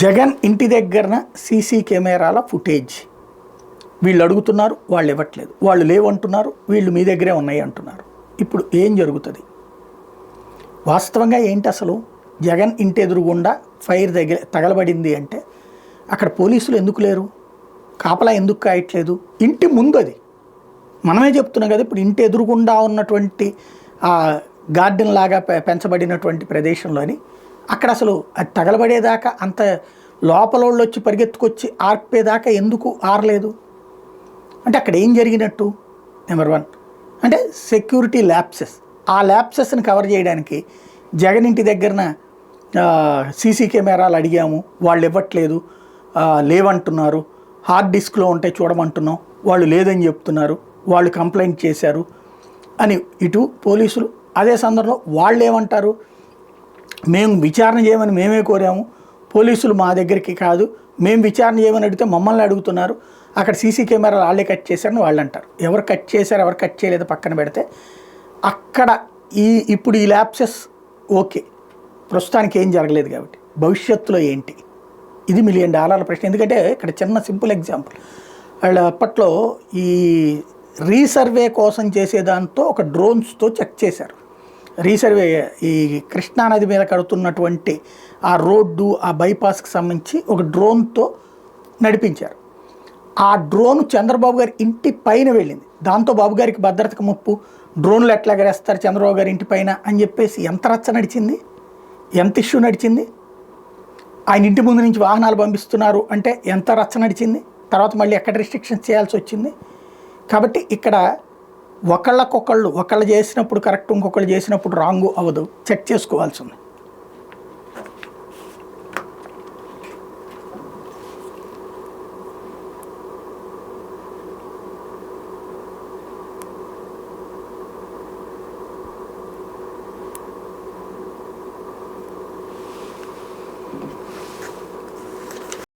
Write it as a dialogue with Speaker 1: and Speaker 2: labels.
Speaker 1: జగన్ ఇంటి దగ్గరన సీసీ కెమెరాల ఫుటేజ్ వీళ్ళు అడుగుతున్నారు, వాళ్ళు ఇవ్వట్లేదు, వాళ్ళు లేవంటున్నారు, వీళ్ళు మీ దగ్గరే ఉన్నాయి అంటున్నారు. ఇప్పుడు ఏం జరుగుతుంది? వాస్తవంగా ఏంటి అసలు? జగన్ ఇంటి ఎదురుగుండా ఫైర్ తగలబడింది అంటే అక్కడ పోలీసులు ఎందుకు లేరు? కాపలా ఎందుకు కాయట్లేదు? ఇంటి ముందు అది మనమే చెప్తున్నాం కదా. ఇప్పుడు ఇంటి ఎదురుగుండా ఉన్నటువంటి గార్డెన్ లాగా పెంచబడినటువంటి ప్రదేశంలోని అక్కడ అసలు అది తగలబడేదాకా అంత లోపలోళ్ళు వచ్చి పరిగెత్తుకొచ్చి ఆర్పేదాకా ఎందుకు ఆరలేదు? అంటే అక్కడ ఏం జరిగినట్టు? నెంబర్ 1 అంటే సెక్యూరిటీ ల్యాప్సెస్. ఆ ల్యాప్సెస్ని కవర్ చేయడానికి జగన్ ఇంటి దగ్గరన సీసీ కెమెరాలు అడిగాము, వాళ్ళు ఇవ్వట్లేదు, లేవంటున్నారు, హార్డ్ డిస్క్లో ఉంటే చూడమంటున్నాం, వాళ్ళు లేదని చెప్తున్నారు, వాళ్ళు కంప్లైంట్ చేశారు అని ఇటు పోలీసులు. అదే సందర్భంలో వాళ్ళు ఏమంటారు? మేము విచారణ చేయమని మేమే కోరాము, పోలీసులు మా దగ్గరికి కాదు, మేము విచారణ చేయమని అడిగితే మమ్మల్ని అడుగుతున్నారు, అక్కడ సీసీ కెమెరాలు వాళ్ళే కట్ చేశారని వాళ్ళు అంటారు. ఎవరు కట్ చేశారు ఎవరు కట్ చేయలేదో పక్కన పెడితే అక్కడ ఇప్పుడు ఈ ల్యాప్సెస్ ఓకే, ప్రస్తుతానికి ఏం జరగలేదు కాబట్టి భవిష్యత్తులో ఏంటి? ఇది $1 మిలియన్ ప్రశ్న. ఎందుకంటే ఇక్కడ చిన్న సింపుల్ ఎగ్జాంపుల్, వాళ్ళు అప్పట్లో ఈ రీసర్వే కోసం చేసేదాంతో ఒక డ్రోన్స్తో చెక్ చేశారు. రీసర్వే ఈ కృష్ణానది మీద కడుతున్నటువంటి ఆ రోడ్డు, ఆ బైపాస్కి సంబంధించి ఒక డ్రోన్తో నడిపించారు. ఆ డ్రోన్ చంద్రబాబు గారి ఇంటి పైన వెళ్ళింది. దాంతో బాబు గారికి భద్రతకు ముప్పు, డ్రోన్లు ఎట్లా ఎగరేస్తారు చంద్రబాబు గారి ఇంటి పైన అని చెప్పేసి ఎంత రచ్చ నడిచింది, ఎంత ఇష్యూ నడిచింది. ఆయన ఇంటి ముందు నుంచి వాహనాలు పంపిస్తున్నారు అంటే ఎంత రచ్చ నడిచింది. తర్వాత మళ్ళీ ఎక్కడ రిస్ట్రిక్షన్స్ చేయాల్సి వచ్చింది. కాబట్టి ఇక్కడ ఒకళ్ళు చేసినప్పుడు కరెక్ట్, ఇంకొకళ్ళు చేసినప్పుడు రాంగు అవ్వదు, చెక్ చేసుకోవాల్సి ఉంది.